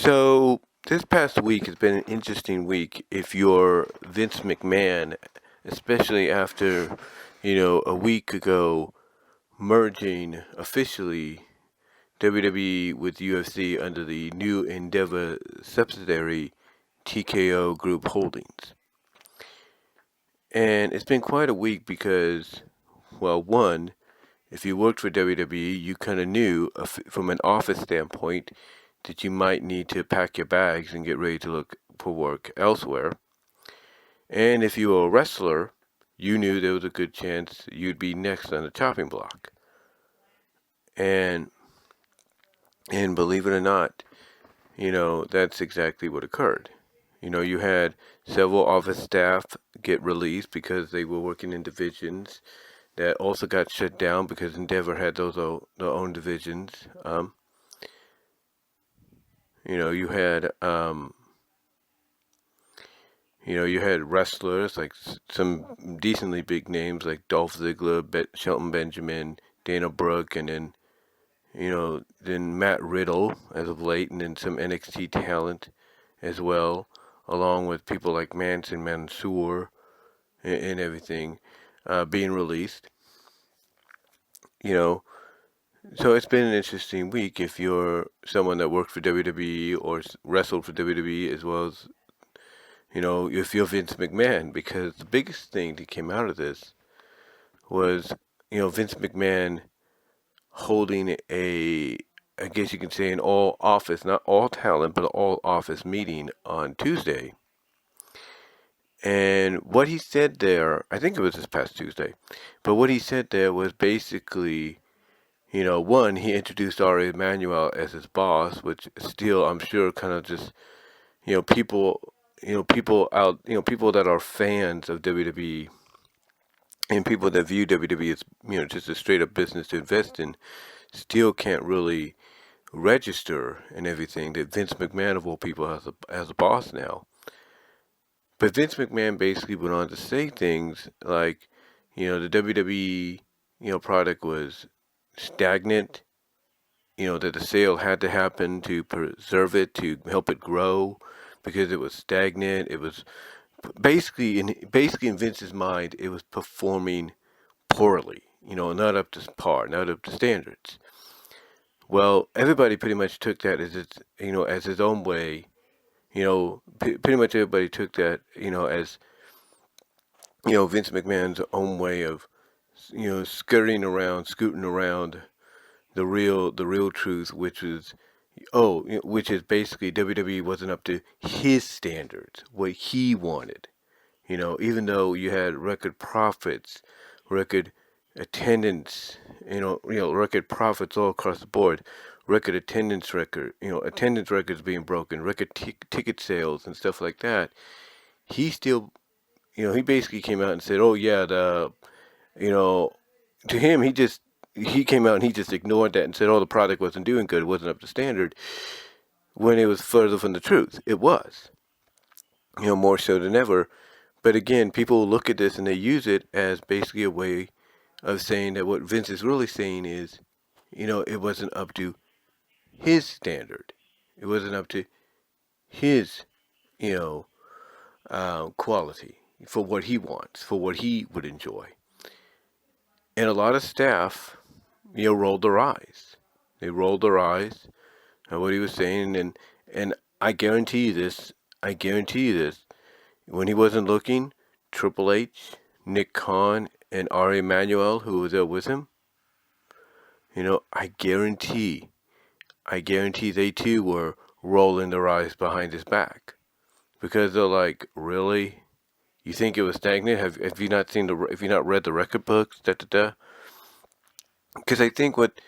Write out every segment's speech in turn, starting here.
So this past week has been an interesting week if you're Vince McMahon, especially after, a week ago merging officially WWE with UFC under the new Endeavor subsidiary TKO Group Holdings. And it's been quite a week because, well, one, if you worked for WWE, you kind of knew from an office standpoint that you might need to pack your bags and get ready to look for work elsewhere. And if you were a wrestler, you knew there was a good chance you'd be next on the chopping block. And believe it or not, that's exactly what occurred. You had several office staff get released because they were working in divisions that also got shut down because Endeavor had their own divisions. You had you had wrestlers like some decently big names like Dolph Ziggler, Shelton Benjamin, Dana Brooke, and then Matt Riddle as of late, and then some NXT talent as well, along with people like Mansoor, and everything being released. So it's been an interesting week if you're someone that worked for WWE or wrestled for WWE as well as if you're Vince McMahon, because the biggest thing that came out of this was, Vince McMahon holding I guess you can say an all office, not all talent, but all office meeting on Tuesday. And what he said there, I think it was this past Tuesday, but what he said there was basically, one, he introduced Ari Emanuel as his boss, which still, I'm sure, kind of just, people, people that are fans of WWE and people that view WWE as, just a straight up business to invest in, still can't really register and everything that Vince McMahon of all people has a boss now. But Vince McMahon basically went on to say things like, the WWE, product was stagnant, that the sale had to happen to preserve it, to help it grow, because it was stagnant. It was basically in Vince's mind, it was performing poorly, not up to par, not up to standards. Well, everybody pretty much took that as his own way. Pretty much everybody took that, as Vince McMahon's own way of, scooting around the real truth, which is, which is basically WWE wasn't up to his standards, what he wanted. Even though you had record profits, record attendance, record profits all across the board, attendance records being broken, record ticket sales and stuff like that. He still, he basically came out and said, "Oh yeah, you know, to him, he came out and he just ignored that and said, "Oh, the product wasn't doing good, it wasn't up to standard," when it was further from the truth. It was, more so than ever. But again, people look at this and they use it as basically a way of saying that what Vince is really saying is, it wasn't up to his standard. It wasn't up to his, quality for what he wants, for what he would enjoy. And a lot of staff, rolled their eyes. They rolled their eyes at what he was saying, and I guarantee you this. I guarantee you this. When he wasn't looking, Triple H, Nick Khan, and Ari Emanuel, who was there with him, I guarantee they too were rolling their eyes behind his back, because they're like, really? You think it was stagnant? Have you not have you not read the record books? Da da da. Because I think what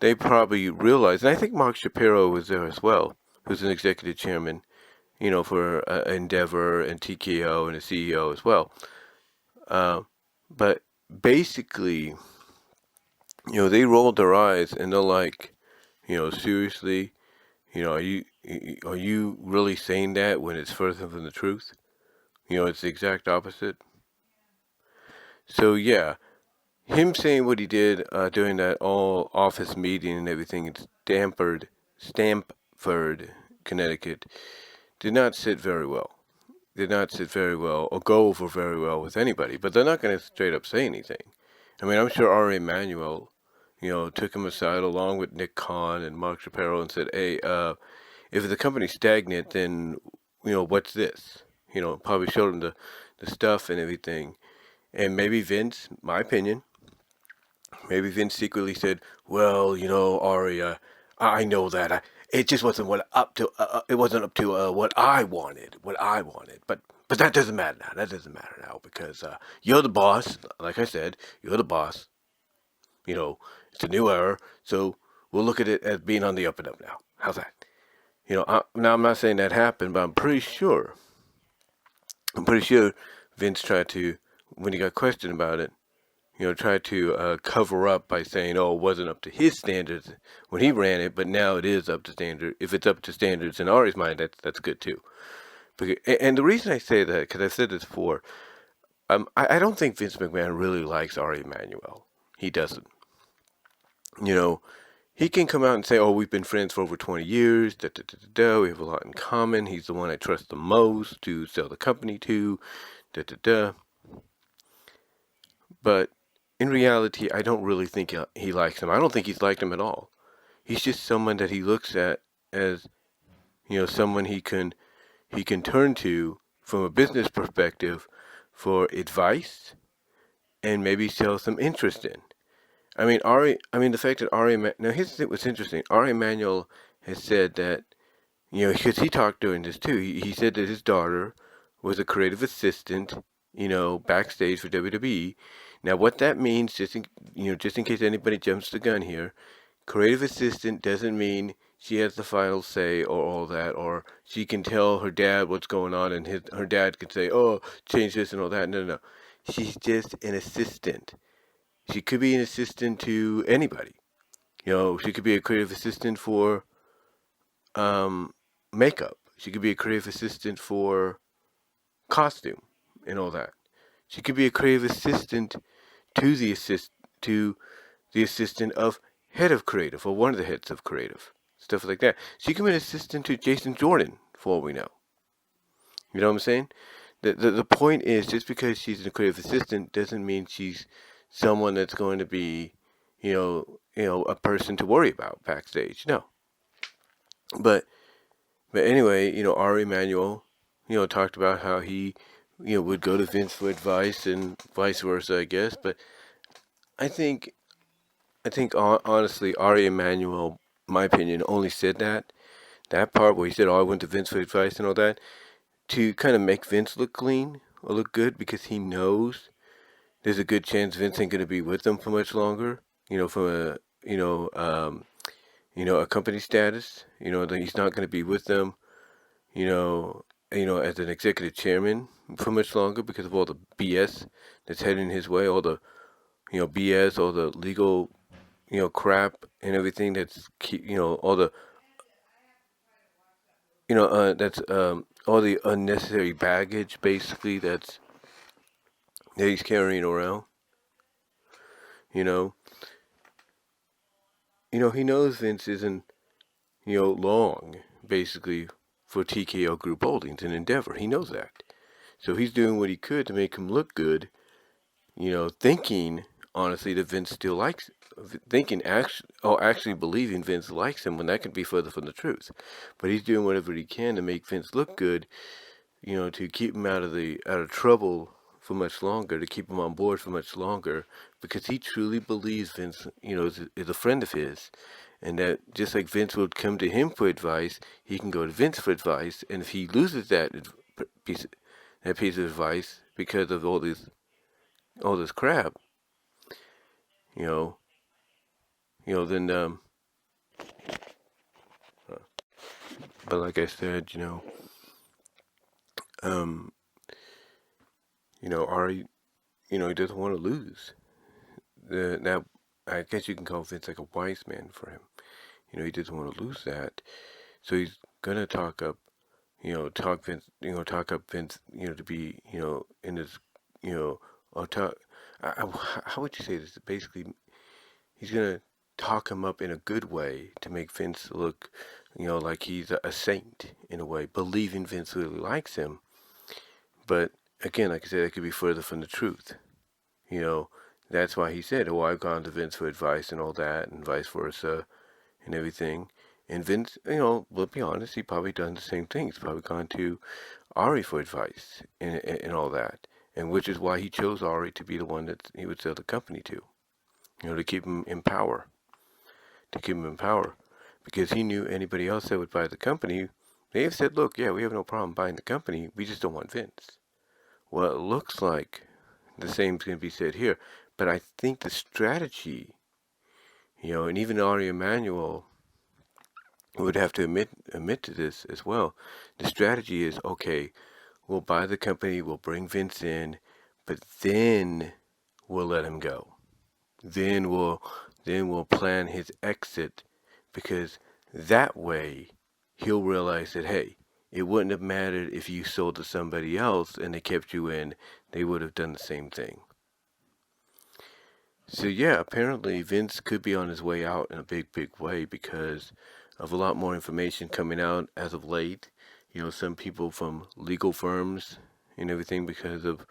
they probably realized, and I think Mark Shapiro was there as well, who's an executive chairman, for Endeavor and TKO and a CEO as well. But basically, they rolled their eyes and they're like, seriously, are you really saying that when it's further from the truth? It's the exact opposite. So yeah, him saying what he did during that all office meeting and everything in Stamford, Connecticut did not sit very well. Did not sit very well or go over very well with anybody. But they're not going to straight up say anything. I mean, I'm sure Ari Emanuel, took him aside along with Nick Khan and Mark Shapiro and said, "Hey, if the company's stagnant, then what's this?" Probably showed him the stuff and everything. And maybe Vince, my opinion, maybe Vince secretly said, "Well, Ari, I know that it just wasn't what up to. It wasn't up to what I wanted. What I wanted. But that doesn't matter now. That doesn't matter now because you're the boss. Like I said, you're the boss. It's a new era, so we'll look at it as being on the up and up now. How's that? Now I'm not saying that happened, but I'm pretty sure. Vince tried to, when he got questioned about it, tried to cover up by saying, "Oh, it wasn't up to his standards when he ran it, but now it is up to standard. If it's up to standards in Ari's mind, that's good too." And the reason I say that, because I've said this before, I don't think Vince McMahon really likes Ari Emanuel. He doesn't. He can come out and say, "Oh, we've been friends for over 20 years, we have a lot in common. He's the one I trust the most to sell the company to, But in reality, I don't really think he likes him. I don't think he's liked him at all. He's just someone that he looks at as, someone he can turn to from a business perspective for advice and maybe show some interest in. The fact that now here's what's interesting. Ari Emanuel has said that, because he talked during this too, he said that his daughter was a creative assistant, backstage for WWE. Now what that means, just in case anybody jumps the gun here, creative assistant doesn't mean she has the final say or all that, or she can tell her dad what's going on and her dad can say, "Oh, change this and all that." No. She's just an assistant. She could be an assistant to anybody. She could be a creative assistant for makeup. She could be a creative assistant for costume and all that. She could be a creative assistant to the assistant of head of creative or one of the heads of creative, stuff like that. She could be an assistant to Jason Jordan, for all we know. You know what I'm saying? The point is, just because she's a creative assistant doesn't mean she's someone that's going to be, a person to worry about backstage. No. But anyway, Ari Emanuel, talked about how he, would go to Vince for advice and vice versa, I guess. But I think honestly, Ari Emanuel, my opinion, only said that part where he said, "Oh, I went to Vince for advice and all that," to kind of make Vince look clean or look good, because he knows there's a good chance Vince ain't going to be with them for much longer. From a company status. That he's not going to be with them. As an executive chairman for much longer because of all the BS that's heading his way, all the BS, all the legal crap and everything that's all the that's all the unnecessary baggage basically that he's carrying around. He knows Vince isn't long basically for TKO Group Holdings and Endeavor. He knows that. So he's doing what he could to make him look good, thinking honestly that Vince still likes, actually believing Vince likes him, when that could be further from the truth. But he's doing whatever he can to make Vince look good, to keep him out of trouble for much longer, to keep him on board for much longer, because he truly believes Vince, is a friend of his. And that just like Vince would come to him for advice, he can go to Vince for advice. And if he loses that piece of advice because of all this crap, then but like I said, Ari, he doesn't want to lose. Now, I guess you can call Vince like a wise man for him. He doesn't want to lose that, so he's gonna talk up Vince, to be, in his, or talk. How would you say this? Basically, he's gonna talk him up in a good way to make Vince look, like he's a saint in a way, believing Vince really likes him. But again, like I said, it could be further from the truth. You know, that's why he said, "Oh, I've gone to Vince for advice and all that, and vice versa, and everything." And Vince, we'll be honest, he probably done the same thing. He's probably gone to Ari for advice and all that, and which is why he chose Ari to be the one that he would sell the company to. To keep him in power, because he knew anybody else that would buy the company, they have said, "Look, yeah, we have no problem buying the company. We just don't want Vince." Well, it looks like the same can be said here, but I think the strategy, and even Ari Emanuel would have to admit to this as well. The strategy is, okay, we'll buy the company, we'll bring Vince in, but then we'll let him go. Then we'll plan his exit, because that way he'll realize that, hey, it wouldn't have mattered if you sold to somebody else and they kept you in, they would have done the same thing. So yeah, apparently Vince could be on his way out in a big, big way because of a lot more information coming out as of late. Some people from legal firms and everything, because of,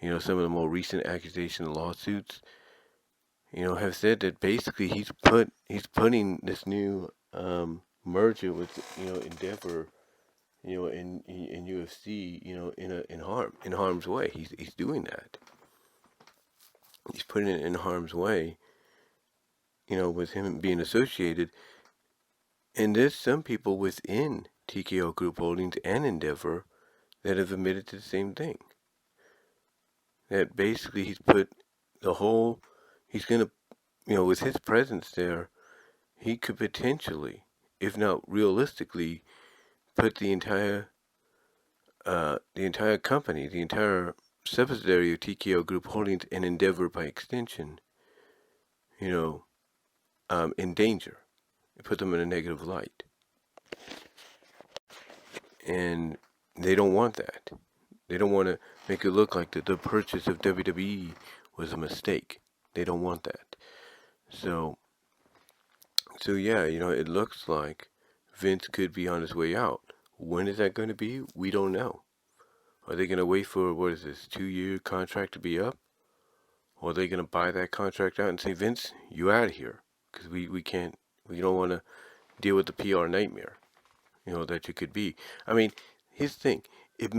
some of the more recent accusation lawsuits, have said that basically he's putting this new merger with, Endeavor, in UFC, in harm's way. He's doing that. He's putting it in harm's way, with him being associated. And there's some people within TKO Group Holdings and Endeavor that have admitted to the same thing. That basically he's going to, with his presence there, he could potentially, if not realistically, put the entire company, the entire subsidiary of TKO Group Holdings and Endeavor by extension, in danger. Put them in a negative light. And they don't want that. They don't want to make it look like the purchase of WWE was a mistake. They don't want that. So yeah, it looks like Vince could be on his way out. When is that going to be? We don't know. Are they going to wait for, 2-year contract to be up? Or are they going to buy that contract out and say, Vince, you out of here? Because we don't want to deal with the PR nightmare, that you could be. I mean, here's the thing. If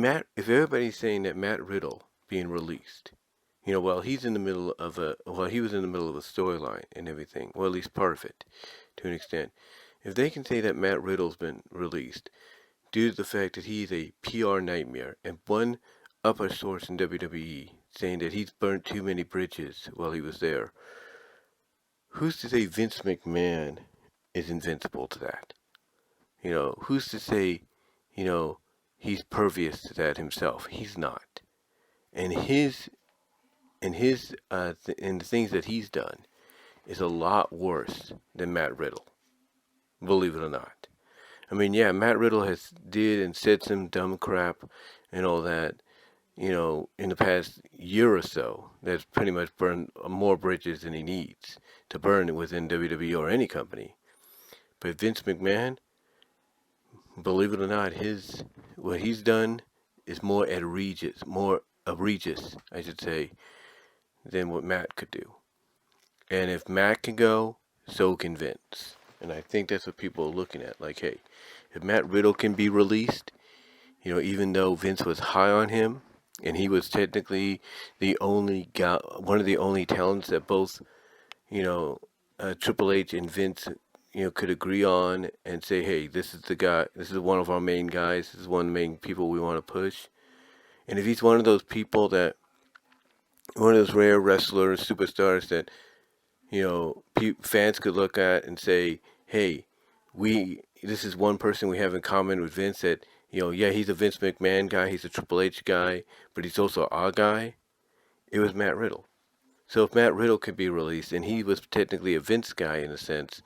everybody's saying that Matt Riddle being released, he was in the middle of a storyline and everything, well, at least part of it, to an extent. If they can say that Matt Riddle's been released due to the fact that he's a PR nightmare, and one upper source in WWE saying that he's burnt too many bridges while he was there, who's to say Vince McMahon is invincible to that? Who's to say, he's pervious to that himself? He's not. And the things that he's done is a lot worse than Matt Riddle. Believe it or not. I mean, yeah, Matt Riddle has did and said some dumb crap and all that, in the past year or so, that's pretty much burned more bridges than he needs to burn within WWE or any company. But Vince McMahon, believe it or not, what he's done is more egregious, I should say, than what Matt could do. And if Matt can go, so can Vince. And I think that's what people are looking at. Like, hey, if Matt Riddle can be released, even though Vince was high on him, and he was technically the only guy, one of the only talents that both, Triple H and Vince, could agree on and say, hey, this is the guy, this is one of our main guys, this is one of the main people we want to push. And if he's one of those people that, one of those rare wrestlers, superstars that, fans could look at and say, hey, this is one person we have in common with Vince that, yeah, he's a Vince McMahon guy, he's a Triple H guy, but he's also our guy. It was Matt Riddle. So if Matt Riddle could be released, and he was technically a Vince guy in a sense,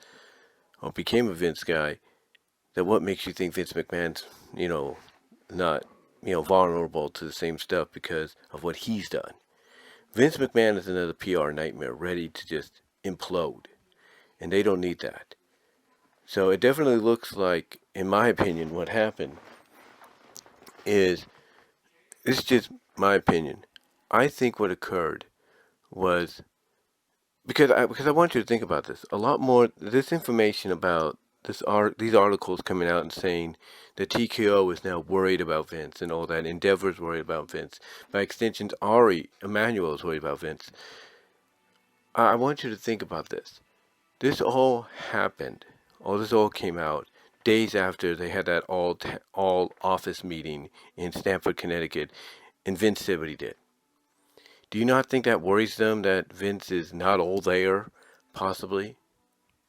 or became a Vince guy, then what makes you think Vince McMahon's, not, vulnerable to the same stuff because of what he's done? Vince McMahon is another PR nightmare ready to just implode, and they don't need that. So it definitely looks like, in my opinion, what happened is, this is just my opinion. I think what occurred was, because I want you to think about this. A lot more this information about these articles coming out and saying that TKO is now worried about Vince and all that. Endeavor's worried about Vince. By extension, Emmanuel is worried about Vince. I want you to think about this. This all happened. This all came out days after they had that all office meeting in Stamford, Connecticut, and Vince said what he did. Do you not think that worries them, that Vince is not all there, possibly?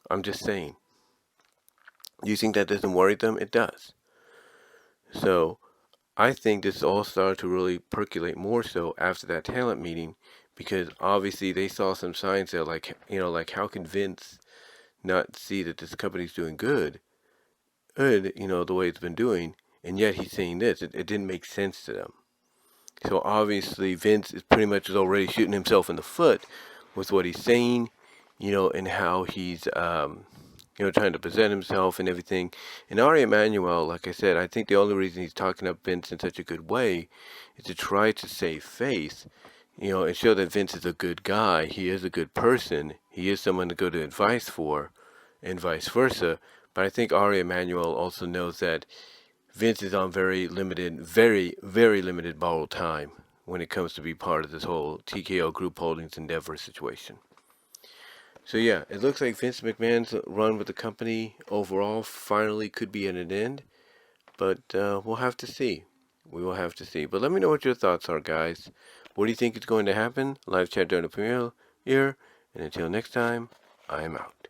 I'm just saying. Do you think that doesn't worry them? It does. So I think this all started to really percolate more so after that talent meeting, because obviously they saw some signs there, like, like, how can Vince not see that this company's doing good, the way it's been doing, and yet he's saying this. It didn't make sense to them. So obviously Vince is pretty much already shooting himself in the foot with what he's saying, and how he's, trying to present himself and everything. And Ari Emanuel, like I said, I think the only reason he's talking up Vince in such a good way is to try to save face, and show that Vince is a good guy. He is a good person. He is someone to go to advice for, and vice versa. But I think Ari Emanuel also knows that Vince is on very limited, very, very limited borrowed time when it comes to be part of this whole TKO Group Holdings Endeavor situation. So yeah, it looks like Vince McMahon's run with the company overall finally could be at an end, but we'll have to see. We will have to see. But let me know what your thoughts are, guys. What do you think is going to happen? Live chat during the premiere here, and until next time, I am out.